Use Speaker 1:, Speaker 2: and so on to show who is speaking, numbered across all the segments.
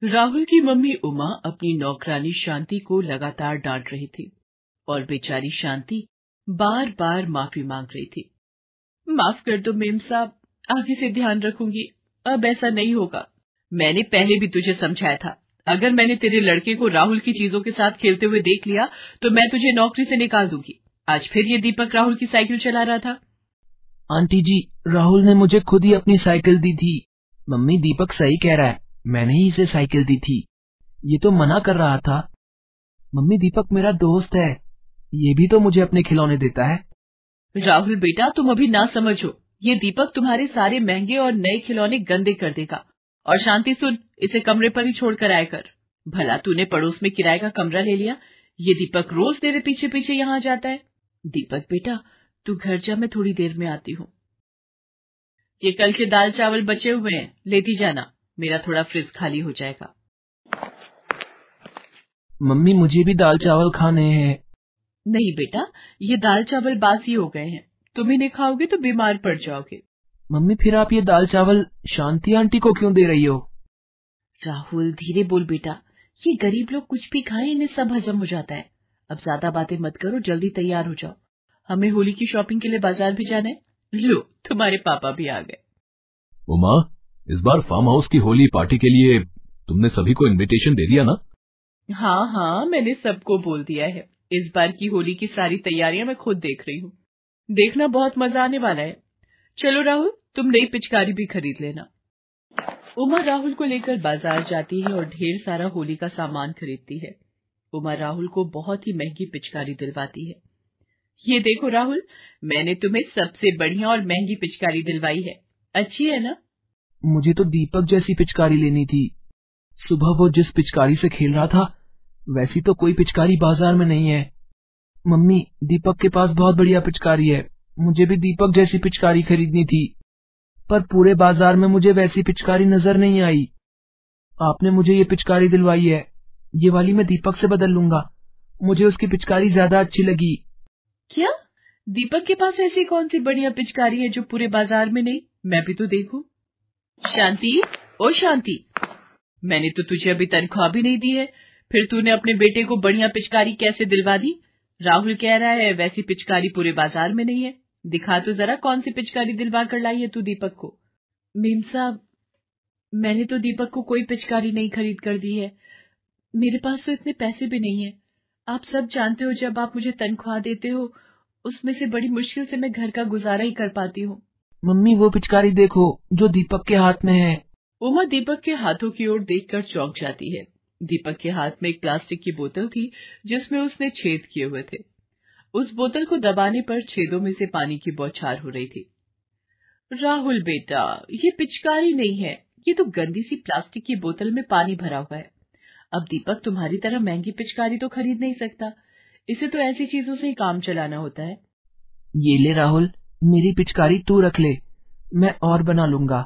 Speaker 1: राहुल की मम्मी उमा अपनी नौकरानी शांति को लगातार डांट रही थी और बेचारी शांति बार बार माफी मांग रही थी। माफ कर दो मेम साहब, आगे से ध्यान रखूंगी, अब ऐसा नहीं होगा। मैंने पहले भी तुझे समझाया था, अगर मैंने तेरे लड़के को राहुल की चीजों के साथ खेलते हुए देख लिया तो मैं तुझे नौकरी से निकाल दूंगी। आज फिर ये दीपक राहुल की साइकिल चला रहा था।
Speaker 2: आंटी जी, राहुल ने मुझे खुद ही अपनी साइकिल दी थी। मम्मी, दीपक सही कह रहा है, मैंने ही इसे साइकिल दी थी। ये तो मना कर रहा था। मम्मी, दीपक मेरा दोस्त है, ये भी तो मुझे अपने खिलौने देता है।
Speaker 1: राहुल बेटा, तुम अभी ना समझो, ये दीपक तुम्हारे सारे महंगे और नए खिलौने गंदे कर देगा। और शांति सुन, इसे कमरे पर ही छोड़कर आया कर। भला तूने पड़ोस में किराए का कमरा ले लिया, ये दीपक रोज तेरे पीछे पीछे यहाँ जाता है। दीपक बेटा, तू घर जा, मैं थोड़ी देर में आती हूँ। ये कल के दाल चावल बचे हुए हैं, लेती जाना, मेरा थोड़ा फ्रिज खाली हो जाएगा।
Speaker 2: मम्मी, मुझे भी दाल चावल खाने हैं।
Speaker 1: नहीं बेटा, ये दाल चावल बासी हो गए हैं, तुम इन्हें खाओगे तो बीमार पड़ जाओगे।
Speaker 2: मम्मी, फिर आप ये दाल चावल शांति आंटी को क्यों दे रही हो?
Speaker 1: राहुल धीरे बोल बेटा, ये गरीब लोग कुछ भी खाएं, इन्हें सब हजम हो जाता है। अब ज्यादा बातें मत करो, जल्दी तैयार हो जाओ, हमें होली की शॉपिंग के लिए बाजार भी जाना है। लो, तुम्हारे पापा भी आ गए।
Speaker 3: उमा, इस बार फार्म हाउस की होली पार्टी के लिए तुमने सभी को इनविटेशन दे दिया ना?
Speaker 1: हाँ हाँ, मैंने सबको बोल दिया है। इस बार की होली की सारी तैयारियां मैं खुद देख रही हूँ, देखना बहुत मजा आने वाला है। चलो राहुल, तुम नई पिचकारी भी खरीद लेना। उमा राहुल को लेकर बाजार जाती है और ढेर सारा होली का सामान खरीदती है। उमा राहुल को बहुत ही महंगी पिचकारी दिलवाती है। ये देखो राहुल, मैंने तुम्हें सबसे बढ़िया और महंगी पिचकारी दिलवाई है, अच्छी है ना?
Speaker 2: मुझे तो दीपक जैसी पिचकारी लेनी थी। सुबह वो जिस पिचकारी से खेल रहा था, वैसी तो कोई पिचकारी बाजार में नहीं है। मम्मी, दीपक के पास बहुत बढ़िया पिचकारी है, मुझे भी दीपक जैसी पिचकारी खरीदनी थी, पर पूरे बाजार में मुझे वैसी पिचकारी नजर नहीं आई। आपने मुझे ये पिचकारी दिलवाई है, ये वाली मैं दीपक से बदल लूंगा, मुझे उसकी पिचकारी ज्यादा अच्छी लगी।
Speaker 1: क्या दीपक के पास ऐसी कौन सी बढ़िया पिचकारी है जो पूरे बाजार में नहीं? मैं भी तो देखूं। शांति, ओ शांति, मैंने तो तुझे अभी तनख्वाह भी नहीं दी है, फिर तूने अपने बेटे को बढ़िया पिचकारी कैसे दिलवा दी? राहुल कह रहा है वैसी पिचकारी पूरे बाजार में नहीं है, दिखा तो जरा कौन सी पिचकारी दिलवा कर लाई है तू दीपक को। मेम साहब, मैंने तो दीपक को कोई पिचकारी नहीं खरीद कर दी है, मेरे पास तो इतने पैसे भी नहीं है। आप सब जानते हो, जब आप मुझे तनख्वाह देते हो उसमें से बड़ी मुश्किल से मैं घर का गुजारा ही कर पाती हूँ।
Speaker 2: मम्मी, वो पिचकारी देखो जो दीपक के हाथ में है।
Speaker 1: उमा दीपक के हाथों की ओर देखकर चौंक जाती है। दीपक के हाथ में एक प्लास्टिक की बोतल थी जिसमें उसने छेद किए हुए थे। उस बोतल को दबाने पर छेदों में से पानी की बौछार हो रही थी। राहुल बेटा, ये पिचकारी नहीं है, ये तो गंदी सी प्लास्टिक की बोतल में पानी भरा हुआ है। अब दीपक तुम्हारी तरह महंगी पिचकारी तो खरीद नहीं सकता, इसे तो ऐसी चीजों से ही काम चलाना होता है।
Speaker 2: ये ले राहुल, मेरी पिचकारी तू रख ले, मैं और बना लूंगा।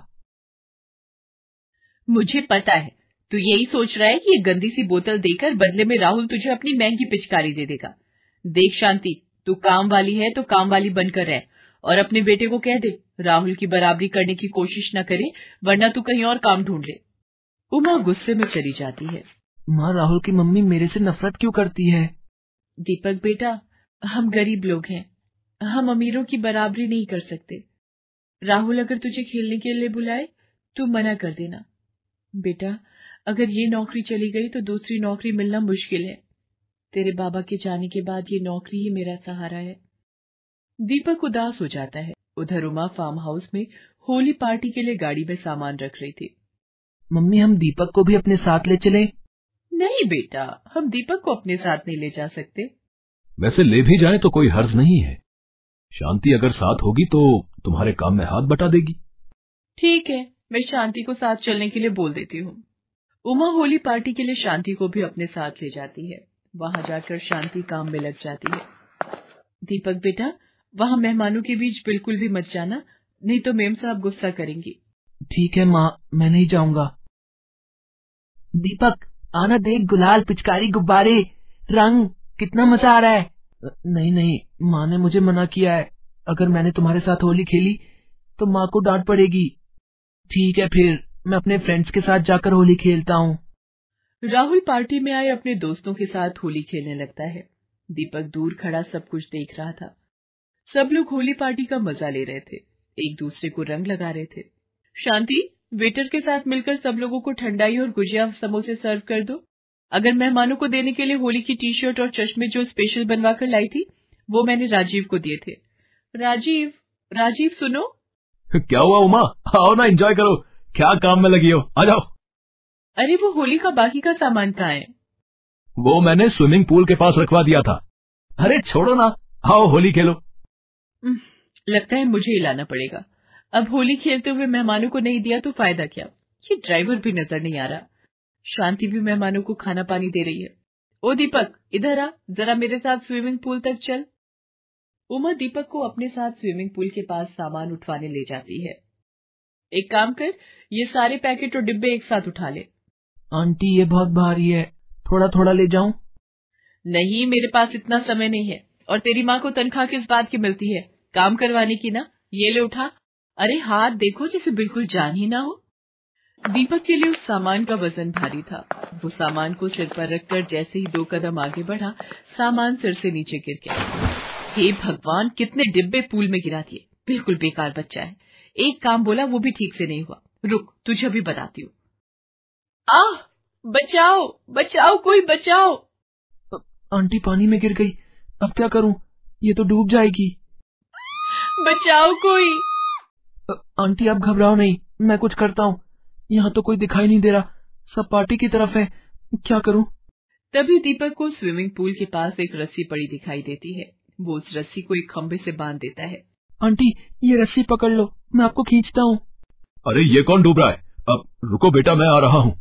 Speaker 1: मुझे पता है, तू यही सोच रहा है कि ये गंदी सी बोतल देकर बदले में राहुल तुझे अपनी महंगी पिचकारी दे देगा। देख शांति, तू काम वाली है तो काम वाली बनकर रह, और अपने बेटे को कह दे राहुल की बराबरी करने की कोशिश न करे, वरना तू कहीं और काम ढूंढ ले। उमा गुस्से में चली जाती है।
Speaker 2: माँ, राहुल की मम्मी मेरे से नफरत क्यों करती है?
Speaker 1: दीपक बेटा, हम गरीब लोग हैं, हम अमीरों की बराबरी नहीं कर सकते। राहुल अगर तुझे खेलने के लिए बुलाए तो मना कर देना। बेटा, अगर ये नौकरी चली गई तो दूसरी नौकरी मिलना मुश्किल है। तेरे बाबा के जाने के बाद ये नौकरी ही मेरा सहारा है। दीपक उदास हो जाता है। उधर उमा फार्म हाउस में होली पार्टी के लिए गाड़ी में सामान रख रही थी।
Speaker 2: मम्मी, हम दीपक को भी अपने साथ ले चले?
Speaker 1: नहीं बेटा, हम दीपक को अपने साथ नहीं ले जा सकते।
Speaker 3: वैसे ले भी जाए तो कोई हर्ज नहीं है, शांति अगर साथ होगी तो तुम्हारे काम में हाथ बटा देगी।
Speaker 1: ठीक है, मैं शांति को साथ चलने के लिए बोल देती हूँ। उमा होली पार्टी के लिए शांति को भी अपने साथ ले जाती है। वहां जाकर शांति काम में लग जाती है। दीपक बेटा, वहां मेहमानों के बीच बिल्कुल भी मत जाना, नहीं तो मेम साहब गुस्सा करेंगी।
Speaker 2: ठीक है माँ, मैं नहीं जाऊंगा। दीपक, आना देख, गुलाल, पिचकारी, गुब्बारे, रंग, कितना मजा आ रहा है। नहीं नहीं, माँ ने मुझे मना किया है, अगर मैंने तुम्हारे साथ होली खेली तो माँ को डांट पड़ेगी। ठीक है, फिर मैं अपने फ्रेंड्स के साथ जाकर होली खेलता हूँ।
Speaker 1: राहुल पार्टी में आए अपने दोस्तों के साथ होली खेलने लगता है। दीपक दूर खड़ा सब कुछ देख रहा था। सब लोग होली पार्टी का मजा ले रहे थे, एक दूसरे को रंग लगा रहे थे। शांति, वेटर के साथ मिलकर सब लोगों को ठंडाई और गुजिया समोसे सर्व कर दो। अगर मेहमानों को देने के लिए होली की टी शर्ट और चश्मे जो स्पेशल बनवाकर लाई थी, वो मैंने राजीव को दिए थे। राजीव, राजीव सुनो।
Speaker 3: क्या हुआ उमा? आओ ना, एंजॉय करो। क्या काम में लगी हो? आ जाओ।
Speaker 1: अरे वो होली का बाकी का सामान कहाँ है?
Speaker 3: वो मैंने स्विमिंग पूल के पास रखवा दिया था। अरे छोड़ो ना, आओ होली खेलो।
Speaker 1: लगता है मुझे ही लाना पड़ेगा। अब होली खेलते हुए मेहमानों को नहीं दिया तो फायदा क्या? ये ड्राइवर भी नजर नहीं आ रहा। शांति भी मेहमानों को खाना पानी दे रही है। ओ दीपक, इधर आ, जरा मेरे साथ स्विमिंग पूल तक चल। उमा दीपक को अपने साथ स्विमिंग पूल के पास सामान उठवाने ले जाती है। एक काम कर, ये सारे पैकेट और डिब्बे एक साथ उठा ले।
Speaker 2: आंटी ये बहुत भारी है, थोड़ा थोड़ा ले जाऊं?
Speaker 1: नहीं, मेरे पास इतना समय नहीं है। और तेरी माँ को तनख्वाह किस बात की मिलती है? काम करवाने की ना। ये ले उठा। अरे हाथ देखो जैसे बिल्कुल जान ही ना हो। दीपक के लिए उस सामान का वजन भारी था। वो सामान को सिर पर रखकर जैसे ही 2 कदम आगे बढ़ा, सामान सिर से नीचे गिर गया। हे भगवान, कितने डिब्बे पूल में गिरा दिए। बिल्कुल बेकार बच्चा है। एक काम बोला वो भी ठीक से नहीं हुआ। रुक, तुझे भी बताती हूँ। आह, बचाओ बचाओ, कोई बचाओ।
Speaker 2: आंटी पानी में गिर गई, अब क्या करूं? ये तो डूब जाएगी।
Speaker 1: बचाओ कोई।
Speaker 2: आंटी आप घबराओ नहीं, मैं कुछ करता हूँ। यहाँ तो कोई दिखाई नहीं दे रहा, सब पार्टी की तरफ है, क्या करूं?
Speaker 1: तभी दीपक को स्विमिंग पूल के पास एक रस्सी पड़ी दिखाई देती है। वो उस रस्सी को एक खंबे से बांध देता है।
Speaker 2: आंटी ये रस्सी पकड़ लो, मैं आपको खींचता हूँ।
Speaker 3: अरे ये कौन डूब रहा है? अब रुको बेटा, मैं आ रहा हूँ।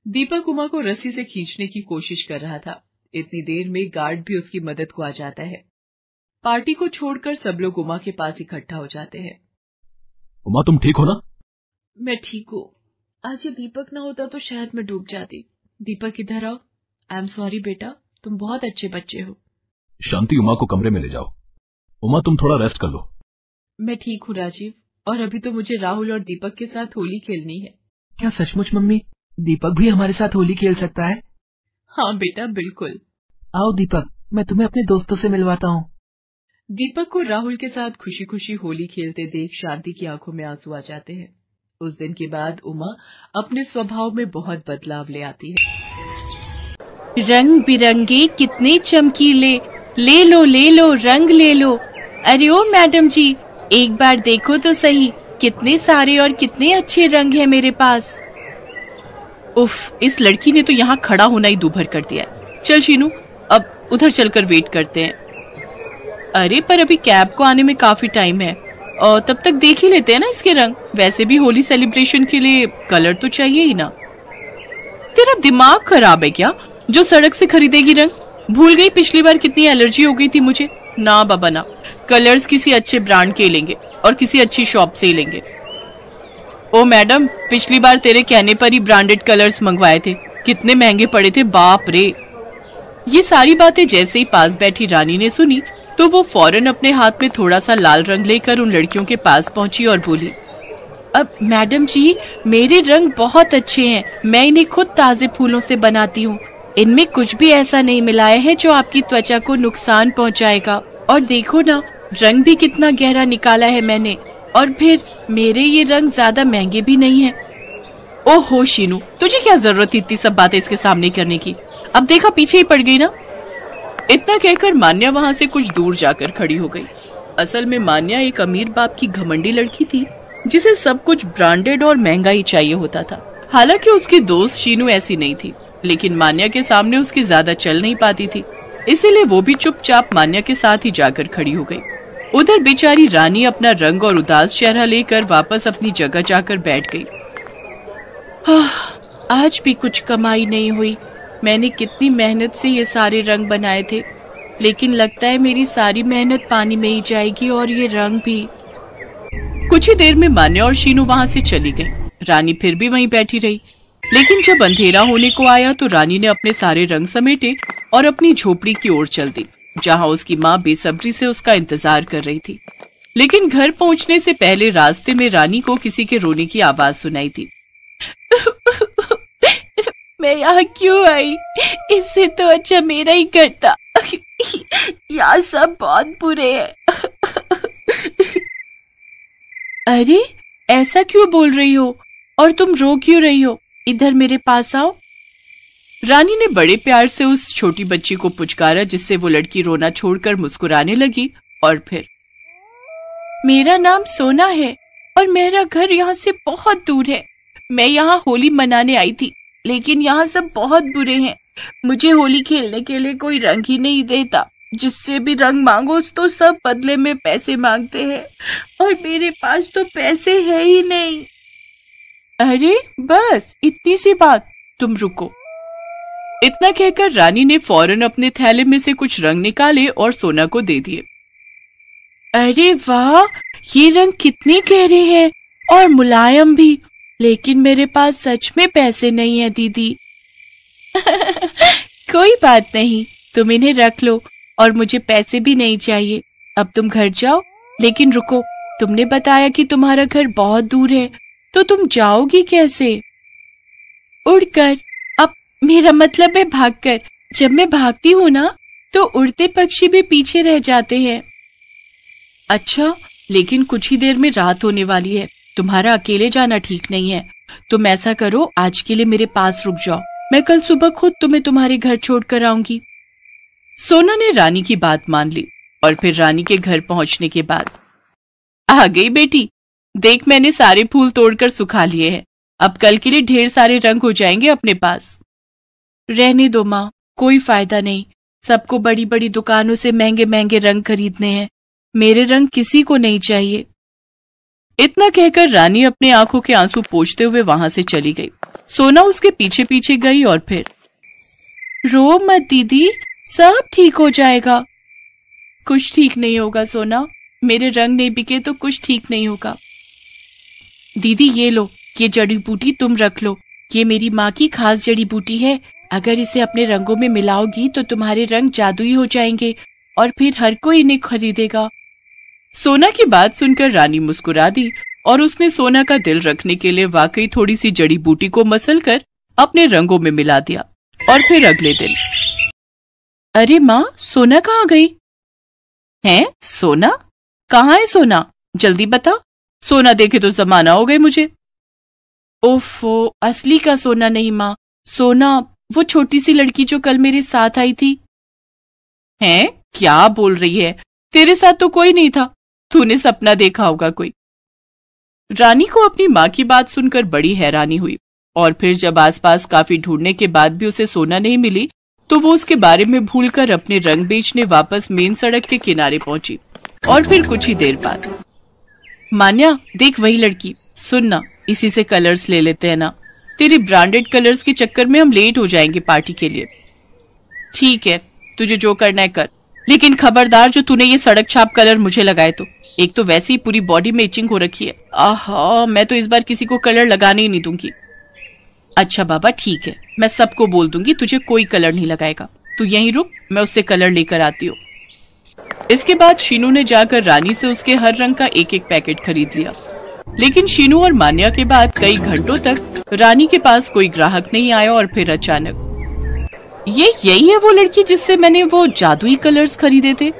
Speaker 1: दीपक उमा को रस्सी से खींचने की कोशिश कर रहा था। इतनी देर में गार्ड भी उसकी मदद को आ जाता है। पार्टी को छोड़कर सब लोग उमा के पास इकट्ठा हो जाते हैं।
Speaker 3: उमा तुम ठीक हो ना?
Speaker 1: मैं ठीक हूँ। आज ये दीपक ना होता तो शायद मैं डूब जाती। दीपक इधर आओ। आई एम सॉरी बेटा, तुम बहुत अच्छे बच्चे हो।
Speaker 3: शांति, उमा को कमरे में ले जाओ। उमा तुम थोड़ा रेस्ट कर लो।
Speaker 1: मैं ठीक हूँ राजीव, और अभी तो मुझे राहुल और दीपक के साथ होली खेलनी है।
Speaker 2: क्या सचमुच मम्मी? दीपक भी हमारे साथ होली खेल सकता है?
Speaker 1: हाँ बेटा, बिल्कुल।
Speaker 2: आओ दीपक, मैं तुम्हें अपने दोस्तों से मिलवाता हूँ।
Speaker 1: दीपक को राहुल के साथ खुशी खुशी होली खेलते देख शांति की आंखों में आंसू आ जाते हैं। उस दिन के बाद उमा अपने स्वभाव में बहुत बदलाव ले आती है।
Speaker 4: रंग बिरंगे कितने चमकीले, ले लो रंग ले लो। अरे ओ मैडम जी, एक बार देखो तो सही, कितने सारे और कितने अच्छे रंग हैं मेरे पास। उफ, इस लड़की ने तो यहाँ खड़ा होना ही दूभर कर दिया है। चल शीनू, अब उधर चलकर वेट करते हैं। अरे पर अभी कैब को आने में काफी टाइम है, और तब तक देख ही लेते हैं ना इसके रंग। वैसे भी होली सेलिब्रेशन के लिए कलर तो चाहिए ही ना। तेरा दिमाग खराब है क्या, जो सड़क से खरीदेगी रंग? भूल गई पिछली बार कितनी एलर्जी हो गई थी मुझे। ना बाबा ना, कलर्स किसी अच्छे ब्रांड के लेंगे और किसी अच्छी शॉप से ही लेंगे। ओ मैडम, पिछली बार तेरे कहने पर ही ब्रांडेड कलर्स मंगवाए थे, कितने महंगे पड़े थे, बाप रे। ये सारी बातें जैसे ही पास बैठी रानी ने सुनी तो वो फौरन अपने हाथ में थोड़ा सा लाल रंग लेकर उन लड़कियों के पास पहुंची और बोली, अब मैडम जी, मेरे रंग बहुत अच्छे हैं, मैं इन्हें खुद ताजे फूलों से बनाती हूँ। इनमें कुछ भी ऐसा नहीं मिलाया है जो आपकी त्वचा को नुकसान पहुँचाएगा। और देखो ना, रंग भी कितना गहरा निकाला है मैंने, और फिर मेरे ये रंग ज्यादा महंगे भी नहीं है। ओहो शीनू, तुझे क्या जरूरत थी इतनी सब बातें इसके सामने करने की? अब देखा पीछे ही पड़ गई ना। इतना कहकर मान्या वहाँ से कुछ दूर जाकर खड़ी हो गई। असल में मान्या एक अमीर बाप की घमंडी लड़की थी, जिसे सब कुछ ब्रांडेड और महंगा ही चाहिए होता था। हालांकि उसकी दोस्त शीनू ऐसी नहीं थी, लेकिन मान्या के सामने उसकी ज्यादा चल नहीं पाती थी, इसीलिए वो भी चुपचाप मान्या के साथ ही जाकर खड़ी हो गई। उधर बेचारी रानी अपना रंग और उदास चेहरा लेकर वापस अपनी जगह जाकर बैठ गई। आज भी कुछ कमाई नहीं हुई। मैंने कितनी मेहनत से ये सारे रंग बनाए थे, लेकिन लगता है मेरी सारी मेहनत पानी में ही जाएगी, और ये रंग भी। कुछ ही देर में मान्या और शीनू वहाँ से चली गई। रानी फिर भी वहीं बैठी रही, लेकिन जब अंधेरा होने को आया तो रानी ने अपने सारे रंग समेटे और अपनी झोपड़ी की ओर चल दी, जहाँ उसकी माँ बेसब्री से उसका इंतजार कर रही थी। लेकिन घर पहुँचने से पहले रास्ते में रानी को किसी के रोने की आवाज सुनाई थी। मैं यहाँ क्यों आई? इससे तो अच्छा मेरा ही घर था। यहाँ सब बहुत बुरे हैं। अरे ऐसा क्यों बोल रही हो? और तुम रो क्यों रही हो? इधर मेरे पास आओ। रानी ने बड़े प्यार से उस छोटी बच्ची को पुचकारा, जिससे वो लड़की रोना छोड़कर मुस्कुराने लगी। और फिर, मेरा नाम सोना है और मेरा घर यहाँ से बहुत दूर है। मैं यहाँ होली मनाने आई थी, लेकिन यहाँ सब बहुत बुरे हैं। मुझे होली खेलने के लिए कोई रंग ही नहीं देता। जिससे भी रंग मांगो तो सब बदले में पैसे मांगते हैं, और मेरे पास तो पैसे है ही नहीं। अरे बस इतनी सी बात, तुम रुको। इतना कहकर रानी ने फौरन अपने थैले में से कुछ रंग निकाले और सोना को दे दिए। अरे वाह, ये रंग कितने गहरे हैं और मुलायम भी, लेकिन मेरे पास सच में पैसे नहीं है दीदी। कोई बात नहीं, तुम इन्हें रख लो और मुझे पैसे भी नहीं चाहिए। अब तुम घर जाओ। लेकिन रुको, तुमने बताया कि तुम्हारा घर बहुत दूर है, तो तुम जाओगी कैसे? उड़कर। अब मेरा मतलब है भागकर। जब मैं भागती हूँ ना, तो उड़ते पक्षी भी पीछे रह जाते हैं। अच्छा, लेकिन कुछ ही देर में रात होने वाली है। तुम्हारा अकेले जाना ठीक नहीं है। तुम ऐसा करो, आज के लिए मेरे पास रुक जाओ। मैं कल सुबह खुद तुम्हें तुम्हारे घर छोड़कर आऊंगी। सोना ने रानी की बात मान ली और फिर रानी के घर पहुंचने के बाद, आ गई बेटी, देख मैंने सारे फूल तोड़कर सुखा लिए हैं। अब कल के लिए ढेर सारे रंग हो जाएंगे अपने पास। रहने दो माँ, कोई फायदा नहीं। सबको बड़ी बड़ी दुकानों से महंगे महंगे रंग खरीदने हैं। मेरे रंग किसी को नहीं चाहिए। इतना कहकर रानी अपने आंखों के आंसू पोंछते हुए वहां से चली गई। सोना उसके पीछे पीछे गई और फिर, रो मत दीदी, सब ठीक हो जाएगा। कुछ ठीक नहीं होगा सोना, मेरे रंग नहीं बिके तो कुछ ठीक नहीं होगा। दीदी ये लो, ये जड़ी बूटी तुम रख लो। ये मेरी माँ की खास जड़ी बूटी है। अगर इसे अपने रंगों में मिलाओगी तो तुम्हारे रंग जादुई हो जाएंगे और फिर हर कोई इन्हें खरीदेगा। सोना की बात सुनकर रानी मुस्कुरा दी और उसने सोना का दिल रखने के लिए वाकई थोड़ी सी जड़ी बूटी को मसलकर अपने रंगों में मिला दिया। और फिर अगले दिन, अरे माँ, सोना कहाँ गई? हैं? सोना? कहाँ है सोना? जल्दी बता। सोना देखे तो जमाना हो गए मुझे। ओफो, असली का सोना नहीं माँ, सोना वो छोटी सी लड़की जो कल मेरे साथ आई थी। हैं? क्या बोल रही है? तेरे साथ तो कोई नहीं था, तूने सपना देखा होगा कोई। रानी को अपनी माँ की बात सुनकर बड़ी हैरानी हुई और फिर जब आसपास काफी ढूंढने के बाद भी उसे सोना नहीं मिली तो वो उसके बारे में भूलकर अपने रंग बेचने वापस मेन सड़क के किनारे पहुंची। और फिर कुछ ही देर बाद, मान्या देख वही लड़की, सुनना, इसी से कलर्स ले लेते हैं ना। तेरे ब्रांडेड कलर्स के चक्कर में हम लेट हो जाएंगे पार्टी के लिए। ठीक है, तुझे जो करना है कर, लेकिन खबरदार जो तूने ये सड़क छाप कलर मुझे लगाए तो। एक तो वैसे ही पूरी बॉडी में इचिंग हो रखी है। आहा, मैं तो इस बार किसी को कलर लगाने ही नहीं दूंगी। अच्छा बाबा ठीक है, मैं सबको बोल दूंगी तुझे कोई कलर नहीं लगाएगा। तू यहीं रुक, मैं उससे कलर लेकर आती हूँ। इसके बाद शीनू ने जाकर रानी से उसके हर रंग का एक एक पैकेट खरीद लिया। लेकिन शीनू और मान्या के बाद कई घंटों तक रानी के पास कोई ग्राहक नहीं आया और फिर अचानक, ये यही है वो लड़की जिससे मैंने वो जादुई कलर्स खरीदे थे।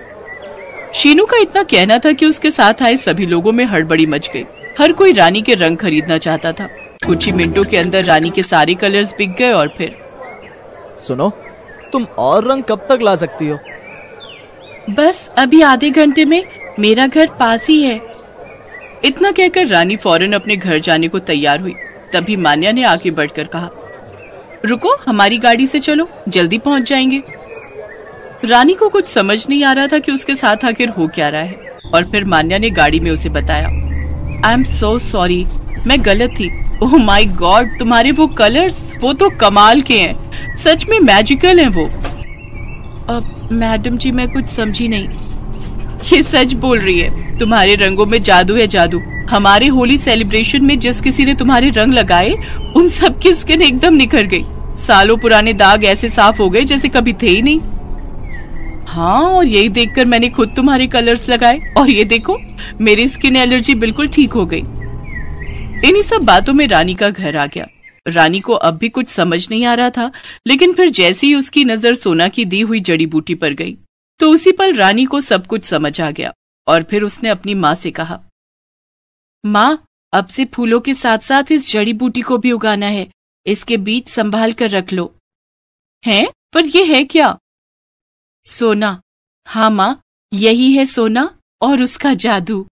Speaker 4: शीनू का इतना कहना था कि उसके साथ आए सभी लोगों में हड़बड़ी मच गई। हर कोई रानी के रंग खरीदना चाहता था। कुछ ही मिनटों के अंदर रानी के सारे कलर्स बिक गए और फिर,
Speaker 5: सुनो, तुम और रंग कब तक ला सकती हो?
Speaker 4: बस अभी आधे घंटे में, मेरा घर पास ही है। इतना कहकर रानी फौरन अपने घर जाने को तैयार हुई। तभी मान्या ने आगे बढ़कर कहा, रुको, हमारी गाड़ी से चलो, जल्दी पहुंच जाएंगे। रानी को कुछ समझ नहीं आ रहा था कि उसके साथ आखिर हो क्या रहा है। और फिर मान्या ने गाड़ी में उसे बताया, आई एम सो सॉरी, मैं गलत थी। ओह माय गॉड, तुम्हारे वो कलर्स, वो तो कमाल के हैं, सच में मैजिकल हैं वो। अब मैडम जी, मैं कुछ समझी नहीं। ये सच बोल रही है, तुम्हारे रंगों में जादू है, जादू। हमारे होली सेलिब्रेशन में जिस किसी ने तुम्हारे रंग लगाए, उन सब की स्किन एकदम निखर गई। सालों पुराने दाग ऐसे साफ हो गए जैसे कभी थे ही नहीं। हाँ, और यही देखकर मैंने खुद तुम्हारे कलर्स लगाए और ये देखो, मेरी स्किन एलर्जी बिल्कुल ठीक हो गई। इन्हीं सब बातों में रानी का घर आ गया। रानी को अब भी कुछ समझ नहीं आ रहा था, लेकिन फिर जैसे ही उसकी नजर सोना की दी हुई जड़ी बूटी पर गई तो उसी पल रानी को सब कुछ समझ आ गया और फिर उसने अपनी माँ से कहा, माँ, अब से फूलों के साथ साथ इस जड़ी बूटी को भी उगाना है, इसके बीज संभाल कर रख लो। हैं? पर यह है क्या? सोना। हाँ माँ, यही है सोना और उसका जादू।